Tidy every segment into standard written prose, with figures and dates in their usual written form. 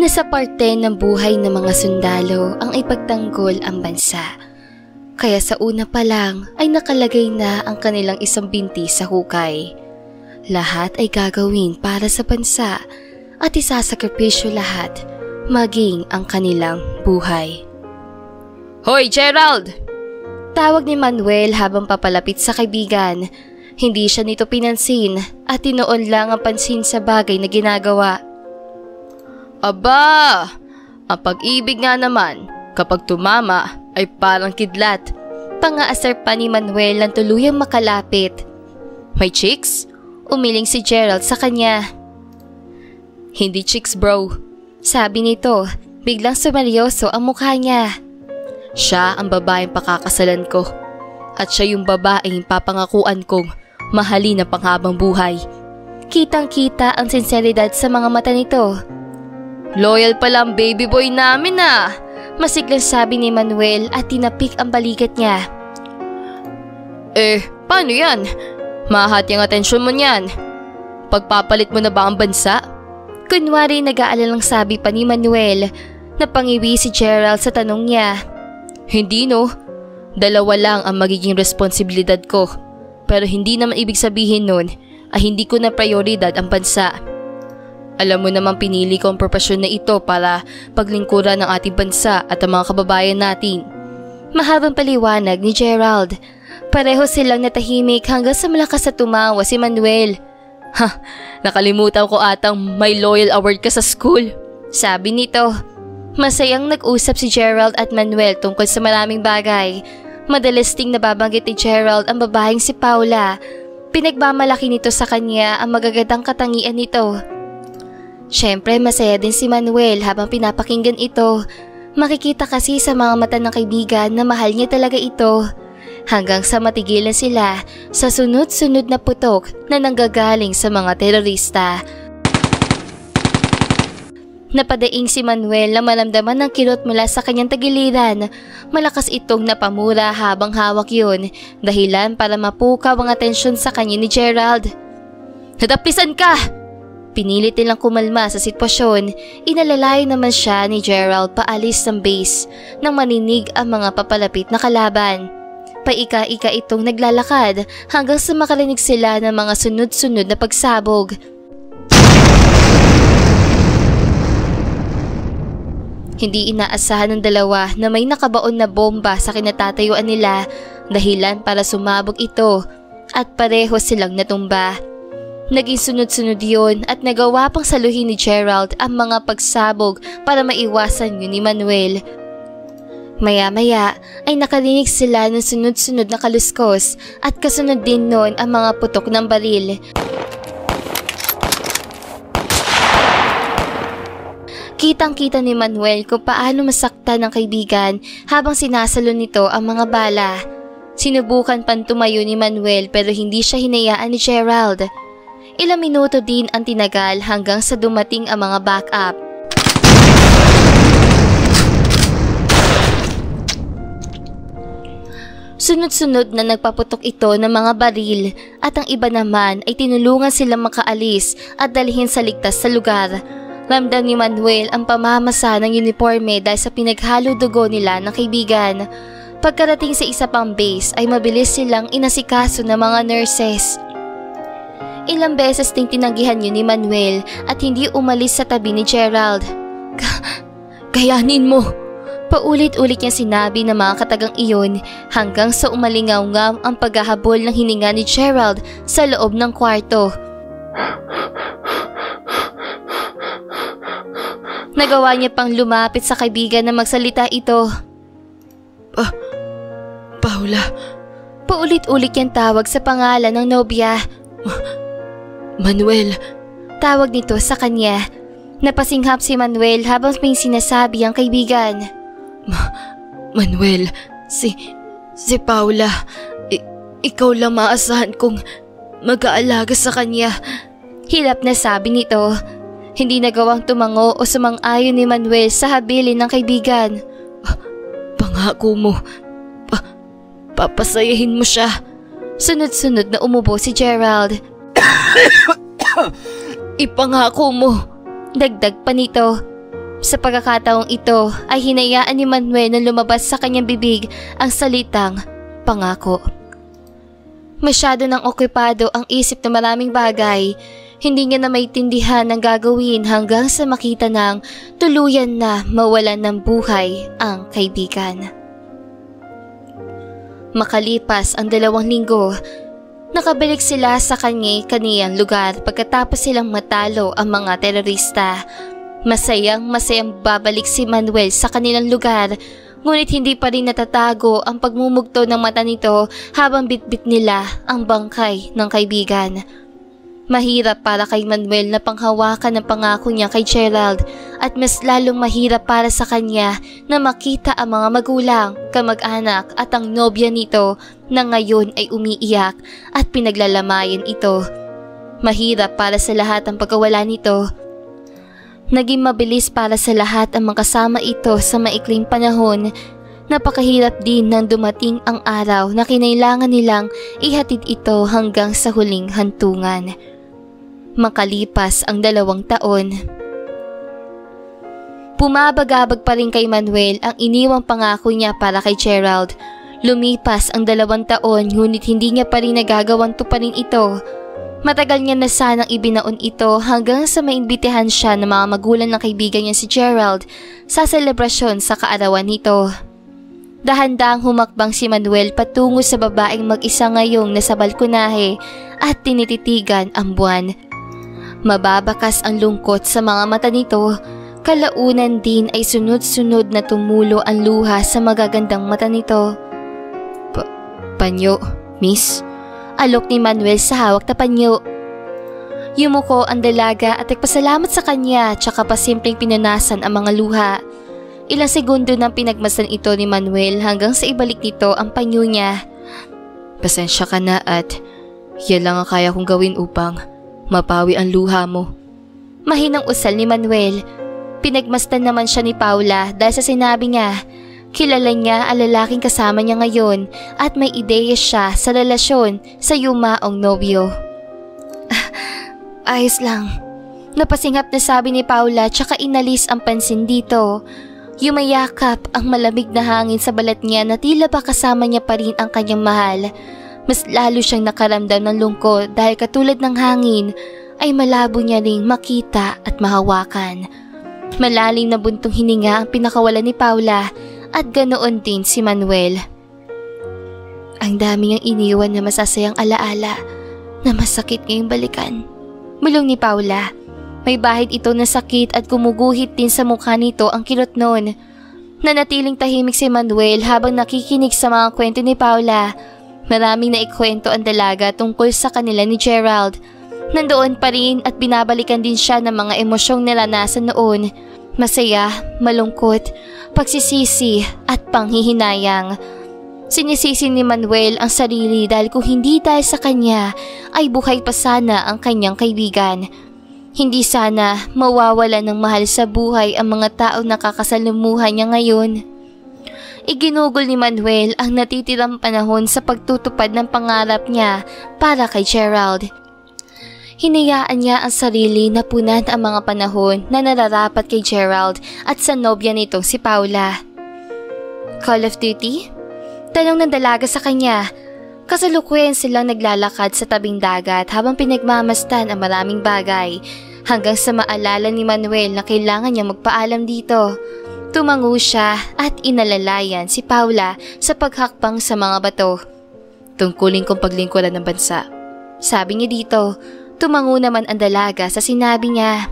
Nasa parte ng buhay ng mga sundalo ang ipagtanggol ang bansa. Kaya sa una pa lang ay nakalagay na ang kanilang isang binti sa hukay. Lahat ay gagawin para sa bansa at isasakripisyo lahat, maging ang kanilang buhay. "Hoy, Gerald!" Tawag ni Manuel habang papalapit sa kaibigan. Hindi siya nito pinansin at tinoon lang ang pansin sa bagay na ginagawa. "Aba! Ang pag-ibig nga naman, kapag tumama ay parang kidlat." Pangaasar pa ni Manuel nang tuluyang makalapit. "May chicks?" Umiling si Gerald sa kanya. "Hindi chicks, bro," sabi nito. Biglang sumeryoso ang mukha niya. "Siya ang babaeng pakakasalan ko. At siya yung babaeng papangakuan kong mahalin ng panghabang buhay." Kitang-kita ang sinseridad sa mga mata nito. "Loyal pala ang baby boy namin ah," masiglang sabi ni Manuel at tinapik ang balikat niya. Paano yan? Mahati ang atensyon mo niyan. Pagpapalit mo na ba ang bansa?" Kunwari nag-aalalang sabi pa ni Manuel. Napangiwi si Gerald sa tanong niya. "Hindi no, 2 lang ang magiging responsibilidad ko. Pero hindi naman ibig sabihin nun ay hindi ko na prioridad ang bansa. Alam mo namang pinili ko ang propesyon na ito para paglingkuran ng ating bansa at ang mga kababayan natin." Mahabang paliwanag ni Gerald. Pareho silang natahimik hanggang sa malakas na tumawa si Manuel. "Nakalimutan ko atang may loyal award ka sa school," sabi nito. Masayang nag-usap si Gerald at Manuel tungkol sa maraming bagay. Madalas ding nababanggit ni Gerald ang babaeng si Paula. Pinagmamalaki nito sa kanya ang magagandang katangian nito. Siyempre masaya din si Manuel habang pinapakinggan ito. Makikita kasi sa mga mata ng kaibigan na mahal niya talaga ito. Hanggang sa matigilan sila sa sunod-sunod na putok na nanggagaling sa mga terorista. Napadaing si Manuel na maramdaman ng kirot mula sa kanyang tagiliran. Malakas itong napamura habang hawak yun, dahilan para mapukaw ang atensyon sa kanya ni Gerald. "Nataplisan ka!" Pinilit nilang kumalma sa sitwasyon. Inalalayo naman siya ni Gerald paalis ng base nang maninig ang mga papalapit na kalaban. Paika-ika itong naglalakad hanggang sa makarinig sila ng mga sunod-sunod na pagsabog. Hindi inaasahan ng dalawa na may nakabaon na bomba sa kinatatayuan nila, dahilan para sumabog ito at pareho silang natumba. Naging sunod-sunod yun at nagawa pang saluhin ni Gerald ang mga pagsabog para maiwasan yun ni Manuel. Maya-maya ay nakarinig sila ng sunod-sunod na kaluskos at kasunod din nun ang mga putok ng baril. Kitang-kita ni Manuel kung paano masaktan ng kaibigan habang sinasalo nito ang mga bala. Sinubukan pang tumayo ni Manuel pero hindi siya hinayaan ni Gerald. Ilang minuto din ang tinagal hanggang sa dumating ang mga backup. Sunod-sunod na nagpaputok ito ng mga baril at ang iba naman ay tinulungan silang makaalis at dalhin sa ligtas sa lugar. Ramdam ni Manuel ang pamamasa ng uniforme dahil sa pinaghalo dugo nila ng kaibigan. Pagkarating sa isa pang base ay mabilis silang inasikaso ng mga nurses. Ilang beses ding tinanggihan yun ni Manuel at hindi umalis sa tabi ni Gerald. Kayanin mo! Paulit-ulit niya sinabi ng mga katagang iyon hanggang sa umalingaw-ngaw ang paghahabol ng hininga ni Gerald sa loob ng kwarto. Nagawa niya pang lumapit sa kaibigan na magsalita ito. Paula. Paulit-ulit niyang tawag sa pangalan ng nobya. Manuel. Tawag nito sa kanya. Napasinghap si Manuel habang may sinasabi ang kaibigan. Manuel, si Paula, ikaw lang maasahan kong mag-aalaga sa kanya. Hilap na sabi nito. Hindi nagawang tumango o sumang-ayon ni Manuel sa habilin ng kaibigan. Pangako mo, papasayahin mo siya. Sunod-sunod na umubo si Gerald. Ipangako mo. Dagdag pa nito. Sa pagkakataong ito ay hinayaan ni Manuel na lumabas sa kanyang bibig ang salitang pangako. Masyado nang okupado ang isip na maraming bagay, hindi niya na maintindihan ang gagawin hanggang sa makita ng tuluyan na mawalan ng buhay ang kaibigan. Makalipas ang 2 linggo, nakabalik sila sa kaniyang lugar pagkatapos silang matalo ang mga terorista. Masayang babalik si Manuel sa kanilang lugar, ngunit hindi pa rin natatago ang pagmumugto ng mata nito habang bitbit nila ang bangkay ng kaibigan. Mahirap para kay Manuel na panghawakan ang pangako niya kay Gerald at mas lalong mahirap para sa kanya na makita ang mga magulang, kamag-anak at ang nobya nito na ngayon ay umiiyak at pinaglalamayan ito. Mahirap para sa lahat ang pagkawala nito. Naging mabilis para sa lahat ang makasama ito sa maikling panahon. Napakahirap din nang dumating ang araw na kinailangan nilang ihatid ito hanggang sa huling hantungan. Makalipas ang 2 taon. Bumabagabag pa rin kay Manuel ang iniwang pangako niya para kay Gerald. Lumipas ang 2 taon ngunit hindi niya pa rin nagagawang tuparin ito. Matagal niya na sanang ibinaon ito hanggang sa maimbitahan siya ng mga magulang ng kaibigan niya si Gerald sa selebrasyon sa kaarawan nito. Dahan-dahang humakbang si Manuel patungo sa babaeng mag-isa ngayong nasa balkonahe at tinititigan ang buwan. Mababakas ang lungkot sa mga mata nito, kalaunan din ay sunod-sunod na tumulo ang luha sa magagandang mata nito. Panyo, miss? Alok ni Manuel sa hawak na panyo. Yumuko ang dalaga at nagpasalamat sa kanya tsaka pa simpleng pinunasan ang mga luha. Ilang segundo nang pinagmasdan ito ni Manuel hanggang sa ibalik nito ang panyo niya. Pasensya ka na at yan lang ang kaya kong gawin upang mapawi ang luha mo. Mahinang usal ni Manuel. Pinagmasdan naman siya ni Paula dahil sa sinabi niya. Kilala niya ang lalaking kasama niya ngayon at may ideya siya sa relasyon sa yumaong nobyo. Ayos lang. Napasingap na sabi ni Paula tsaka inalis ang pansin dito. Yumayakap ang malamig na hangin sa balat niya na tila ba kasama niya pa rin ang kanyang mahal. Mas lalo siyang nakaramdam ng lungkot dahil katulad ng hangin ay malabo niya ring makita at mahawakan. Malalim na buntong hininga ang pinakawalan ni Paula. At ganoon din si Manuel. Ang dami niyang iniwan na masasayang alaala na masakit ngayong balikan. Mulong ni Paula. May bahid ito na sakit at gumuguhit din sa mukha nito ang kirot noon. Nanatiling tahimik si Manuel habang nakikinig sa mga kwento ni Paula. Maraming naikwento ang dalaga tungkol sa kanila ni Gerald. Nandoon pa rin at binabalikan din siya ng mga emosyong naranasan noon. Masaya, malungkot, pagsisisi at panghihinayang. Sinisisi ni Manuel ang sarili dahil kung hindi dahil sa kanya ay buhay pa sana ang kanyang kaibigan. Hindi sana mawawala ng mahal sa buhay ang mga tao na kakasalumuhan niya ngayon. Iginugol ni Manuel ang natitirang panahon sa pagtutupad ng pangarap niya para kay Gerald. Hinayaan niya ang sarili na punan ang mga panahon na nararapat kay Gerald at sa nobya nitong si Paula. Call of Duty? Tanong ng dalaga sa kanya. Kasalukuyan silang naglalakad sa tabing dagat habang pinagmamasdan ang maraming bagay hanggang sa maalala ni Manuel na kailangan niya magpaalam dito. Tumango siya at inalalayan si Paula sa paghakbang sa mga bato. Tungkulin kong paglingkuran ng bansa. Sabi niya dito. Tumango naman ang dalaga sa sinabi niya.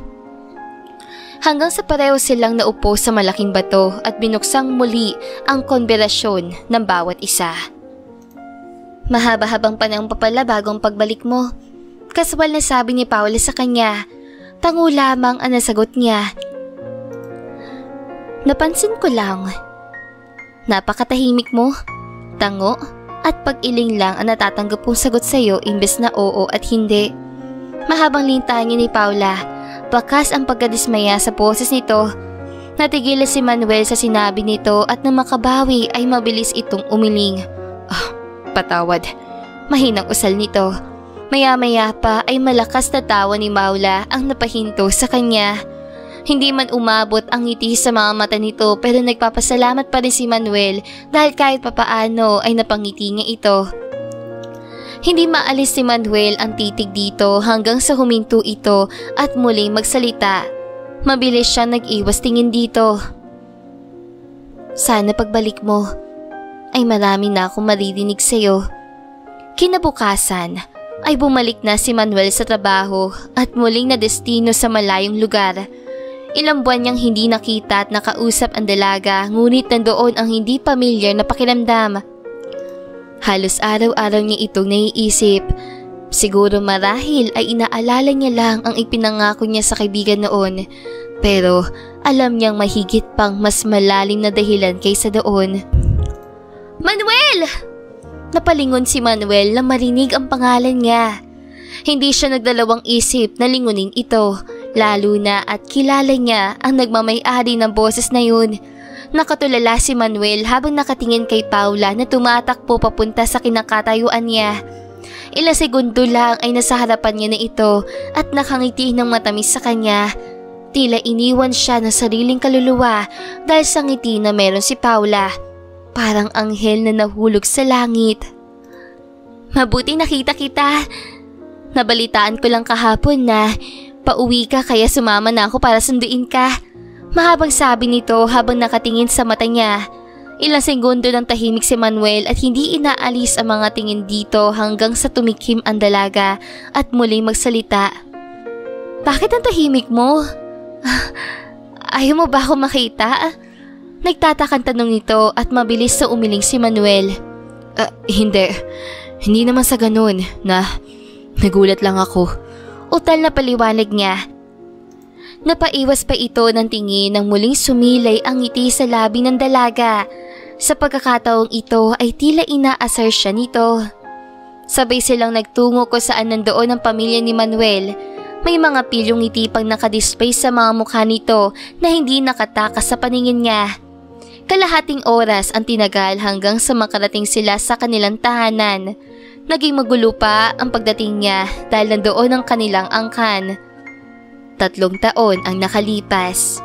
Hanggang sa pareho silang naupo sa malaking bato at binuksang muli ang konberasyon ng bawat isa. Mahaba-habang panahon pa pala bagong pagbalik mo. Kaswal na sabi ni Paula sa kanya. Tango lamang ang nasagot niya. Napansin ko lang. Napakatahimik mo. Tango at pag-iling lang ang natatanggap kong sagot sa iyo imbes na oo at hindi. Mahabang lintangin ni Paula. Bakas ang pagkadismaya sa boses nito. Natigil si Manuel sa sinabi nito at nang makabawi ay mabilis itong umiling. Patawad. Mahinang usal nito. Maya-maya pa ay malakas na tawa ni Paula ang napahinto sa kanya. Hindi man umabot ang ngiti sa mga mata nito pero nagpapasalamat pa rin si Manuel dahil kahit papaano ay napangiti niya ito. Hindi maalis si Manuel ang titig dito hanggang sa huminto ito at muling magsalita. Mabilis siya nag-iwas tingin dito. Sana pagbalik mo ay marami na akong maririnig sa'yo. Kinabukasan ay bumalik na si Manuel sa trabaho at muling na destino sa malayong lugar. Ilang buwan niyang hindi nakita at nakausap ang dalaga ngunit nandoon ang hindi pamilyar na pakiramdam. Halos araw-araw niya itong naiisip. Siguro marahil ay inaalala niya lang ang ipinangako niya sa kaibigan noon. Pero alam niyang mahigit pang mas malalim na dahilan kaysa doon. Manuel! Napalingon si Manuel na marinig ang pangalan niya. Hindi siya nagdalawang isip na lingunin ito. Lalo na at kilala niya ang nagmamay-ari ng boses na yun. Nakatulala si Manuel habang nakatingin kay Paula na tumatakbo papunta sa kinakatayuan niya. Ilang segundo lang ay nasa harapan niya na ito at nakangiti ng matamis sa kanya. Tila iniwan siya ng sariling kaluluwa dahil sa ngiti na meron si Paula. Parang anghel na nahulog sa langit. Mabuti nakita kita. Nabalitaan ko lang kahapon na pauwi ka kaya sumama na ako para sunduin ka. Mahabang sabi nito habang nakatingin sa mata niya. Ilang segundo lang tahimik si Manuel at hindi inaalis ang mga tingin dito hanggang sa tumikim ang dalaga at muling magsalita. Bakit ang tahimik mo? Ayaw mo ba ako makita? Nagtatakang tanong nito at mabilis sa umiling si Manuel. Hindi. Hindi naman sa ganun na nagulat lang ako. Utal na paliwanag niya. Napaiwas pa ito ng tingin nang muling sumilay ang ngiti sa labi ng dalaga. Sa pagkakataong ito ay tila inaasar siya nito. Sabay silang nagtungo kung saan nandoon ang pamilya ni Manuel. May mga pilyong ngiti pang nakadisplay sa mga mukha nito na hindi nakatakas sa paningin niya. Kalahating oras ang tinagal hanggang sa makarating sila sa kanilang tahanan. Naging magulo pa ang pagdating niya dahil nandoon ang kanilang angkan. 3 taon ang nakalipas.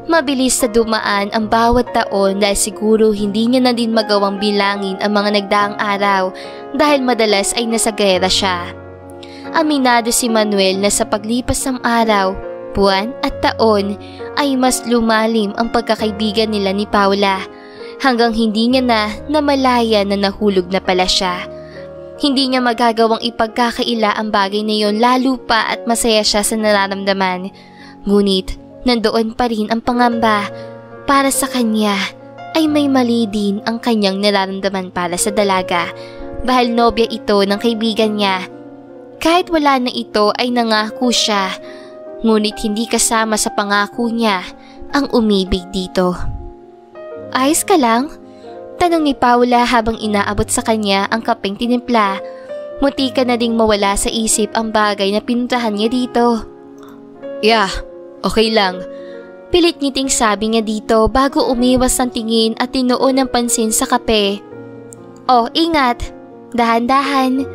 Mabilis na dumaan ang bawat taon dahil siguro hindi niya na din magawang bilangin ang mga nagdaang araw dahil madalas ay nasa gera siya. Aminado si Manuel na sa paglipas ng araw, buwan at taon ay mas lumalim ang pagkakaibigan nila ni Paula hanggang hindi niya na namalaya na nahulog na pala siya. Hindi niya magagawang ipagkakaila ang bagay na yon lalo pa at masaya siya sa nararamdaman. Ngunit nandoon pa rin ang pangamba. Para sa kanya ay may mali din ang kanyang nararamdaman para sa dalaga dahil nobya ito ng kaibigan niya. Kahit wala na ito ay nangako siya, ngunit hindi kasama sa pangako niya ang umibig dito. Ayos ka lang? Tanong ni Paula habang inaabot sa kanya ang kapeng tinimpla. Munti na ding mawala sa isip ang bagay na pinuntahan niya dito. Yeah, okay lang. Pilit ngiting sabi niya dito bago umiwas ng tingin at tinuon ng pansin sa kape. Oh, ingat. Dahan-dahan.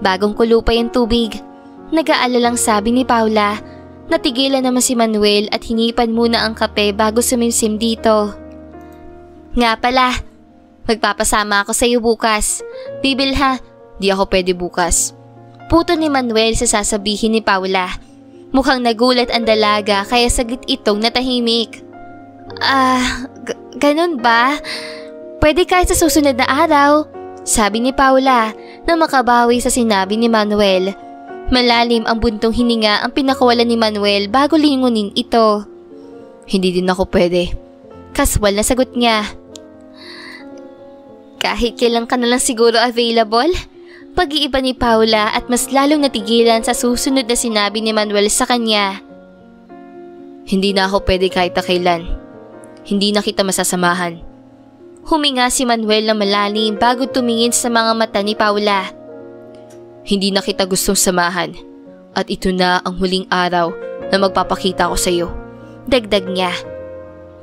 Bagong kulo pa yung tubig. Nag-aalalang sabi ni Paula. Natigilan naman si Manuel at hinipan muna ang kape bago sumimsim dito. Nga pala, magpapasama ako sa iyo bukas. Bibil ha, di ako pwede bukas. Puto ni Manuel sa sasabihin ni Paula. Mukhang nagulat ang dalaga kaya saglit itong natahimik. Ganun ba? Pwede kahit sa susunod na araw, sabi ni Paula na makabawi sa sinabi ni Manuel. Malalim ang buntong hininga ang pinakawalan ni Manuel bago lingunin ito. Hindi din ako pwede. Kaswal na sagot niya. Kahit kailan ka na lang siguro available? Pag-iiba ni Paula at mas lalong natigilan sa susunod na sinabi ni Manuel sa kanya. Hindi na ako pwede kahit na kailan. Hindi na kita masasamahan. Huminga si Manuel na malalim bago tumingin sa mga mata ni Paula. Hindi na kita gustong samahan at ito na ang huling araw na magpapakita ko sa iyo. Dagdag niya.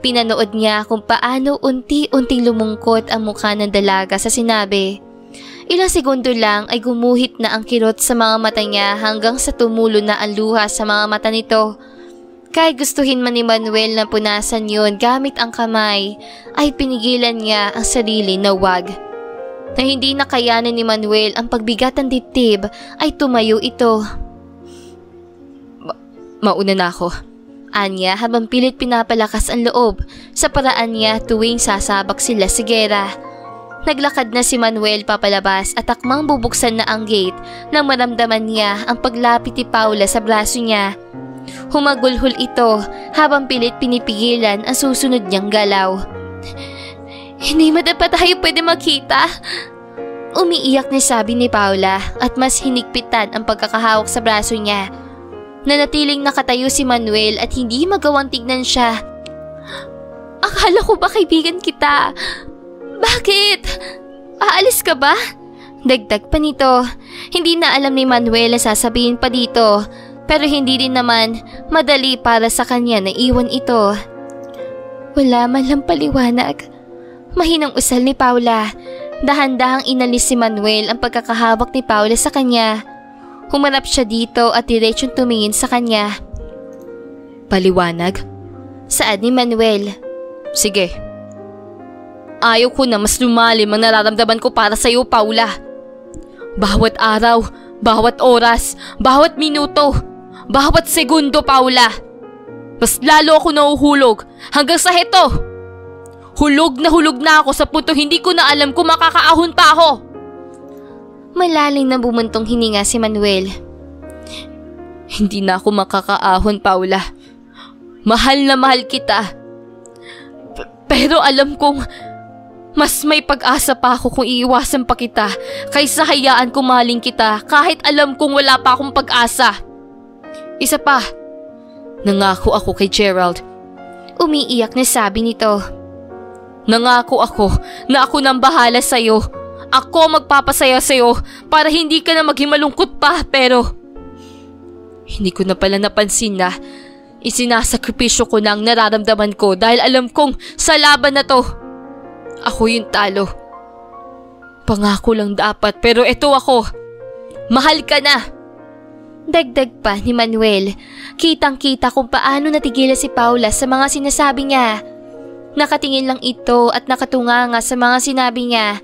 Pinanood niya kung paano unti-unting lumungkot ang mukha ng dalaga sa sinabi. Ilang segundo lang ay gumuhit na ang kirot sa mga mata niya hanggang sa tumulo na ang luha sa mga mata nito. Kahit gustuhin man ni Manuel na punasan yun gamit ang kamay, ay pinigilan niya ang sarili na wag. Na hindi nakayanan ni Manuel ang pagbigat ng dibdib, ay tumayo ito. Mauna na ako, anya habang pilit pinapalakas ang loob sa paraan niya tuwing sasabak sila sa gera. Naglakad na si Manuel papalabas at akmang bubuksan na ang gate nang maramdaman niya ang paglapit ni Paula sa braso niya. Humagulhol ito habang pilit pinipigilan ang susunod niyang galaw. Hindi pa tayo pwede makita. Umiiyak na sabi ni Paula at mas hinigpitan ang pagkakahawak sa braso niya. Nanatiling nakatayo si Manuel at hindi magawang tignan siya. Akala ko ba kaibigan kita? Bakit? Aalis ka ba? Dagdag pa nito. Hindi na alam ni Manuel na sasabihin pa dito, pero hindi din naman madali para sa kanya na iwan ito. Wala man lang paliwanag. Mahinang usal ni Paula. Dahan-dahang inalis si Manuel ang pagkakahawak ni Paula sa kanya. Humarap siya dito at diretsong tumingin sa kanya. Paliwanag? Saad ni Manuel. Sige. Ayaw ko na mas lumalim ang nararamdaman ko para sa iyo, Paula. Bawat araw, bawat oras, bawat minuto, bawat segundo, Paula. Mas lalo ako nahuhulog hanggang sa heto. Hulog na ako sa punto hindi ko na alam kung makakaahon pa ako. Malalim na bumuntong hininga si Manuel. Hindi na ako makakaahon, Paula. Mahal na mahal kita. Pero alam kong mas may pag-asa pa ako kung iiwasan pa kita kaysa hayaan kong mahalin kita kahit alam kong wala pa akong pag-asa. Isa pa, nangako ako kay Gerald. Umiiyak na sabi nito. Nangako ako na ako nang bahala sa'yo. Ako magpapasaya sa'yo para hindi ka na maghimalungkot pa, pero hindi ko na pala napansin na isinasakripisyo ko na ang nararamdaman ko dahil alam kong sa laban na to, ako yung talo. Pangako lang dapat pero eto ako. Mahal ka na. Dagdag pa ni Manuel. Kitang-kita kung paano natigilan si Paula sa mga sinasabi niya. Nakatingin lang ito at nakatunganga sa mga sinabi niya.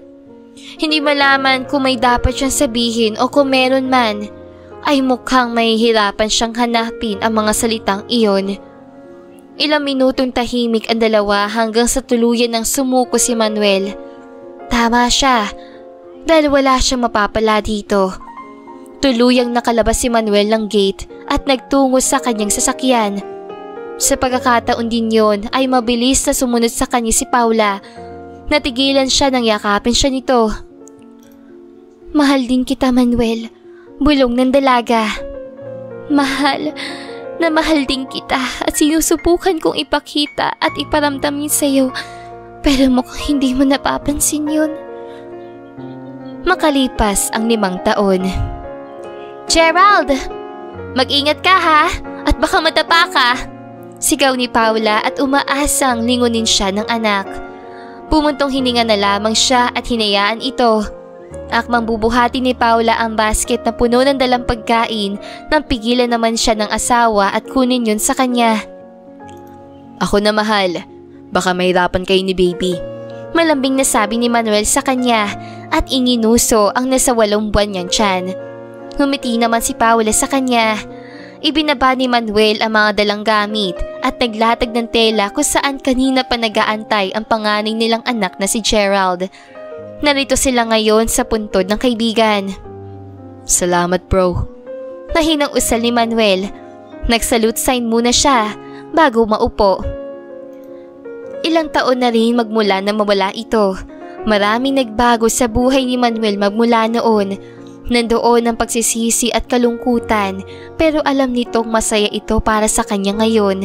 Hindi malaman kung may dapat siyang sabihin o kung meron man, ay mukhang mahihirapan siyang hanapin ang mga salitang iyon. Ilang minutong tahimik ang dalawa hanggang sa tuluyan ng sumuko si Manuel. Tama siya, dahil wala siyang mapapala dito. Tuluyang nakalabas si Manuel ng gate at nagtungo sa kanyang sasakyan. Sa pagkakataon din yon ay mabilis na sumunod sa kanya si Paula. Natigilan siya nang yakapin siya nito. Mahal din kita, Manuel. Bulong ng dalaga. Mahal din kita at sinusubukan kong ipakita at iparamdam yun sa'yo, pero mukhang hindi mo napapansin yun. Makalipas ang 5 taon. Gerald! Mag-ingat ka ha at baka matapa ka! Sigaw ni Paula at umaasang lingunin siya ng anak. Pumuntong hininga na lamang siya at hinayaan ito. Akmang bubuhati ni Paula ang basket na puno ng dalang pagkain nang pigilan naman siya ng asawa at kunin yun sa kanya. Ako na mahal, baka mahirapan kayo ni baby. Malambing na sabi ni Manuel sa kanya at ininuso ang nasa 8 buwan niyang tiyan. Ngumiti naman si Paula sa kanya. Ibinaba ni Manuel ang mga dalang gamit at naglatag ng tela kung saan kanina pa nag-aantay ang panganay nilang anak na si Gerald. Narito sila ngayon sa puntod ng kaibigan. Salamat, bro. Nahinang usal ni Manuel. Nag-salute sign muna siya bago maupo. Ilang taon na rin magmula na mawala ito. Maraming nagbago sa buhay ni Manuel magmula noon. Nandoon ang pagsisisi at kalungkutan, pero alam nitong masaya ito para sa kanya ngayon.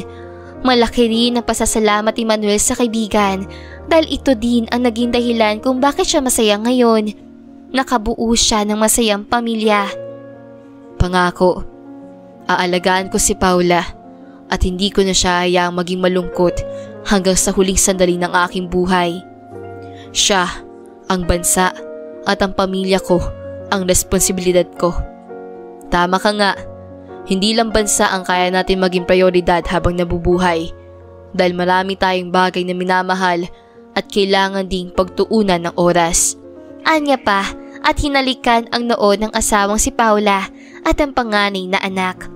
Malaki rin ang pasasalamat ni Manuel sa kaibigan dahil ito din ang naging dahilan kung bakit siya masaya ngayon. Nakabuo siya ng masayang pamilya. Pangako, aalagaan ko si Paula at hindi ko na siya hayaang maging malungkot hanggang sa huling sandali ng aking buhay. Siya, ang bansa at ang pamilya ko ang responsibilidad ko. Tama ka nga, Hindi lang bansa ang kaya natin maging prioridad habang nabubuhay. Dahil marami tayong bagay na minamahal at kailangan ding pagtuunan ng oras. Anya pa at hinalikan ang noo ng asawang si Paula at ang panganay na anak.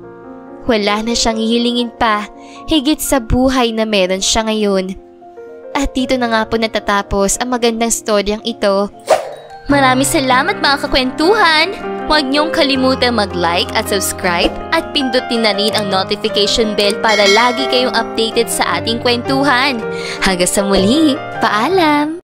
Wala na siyang hihilingin pa higit sa buhay na meron siya ngayon. At dito na nga po natatapos ang magandang storyang ito. Maraming salamat mga kakwentuhan! Huwag niyong kalimutan mag-like at subscribe at pindutin na rin ang notification bell para lagi kayong updated sa ating kwentuhan. Hanggang sa muli, paalam!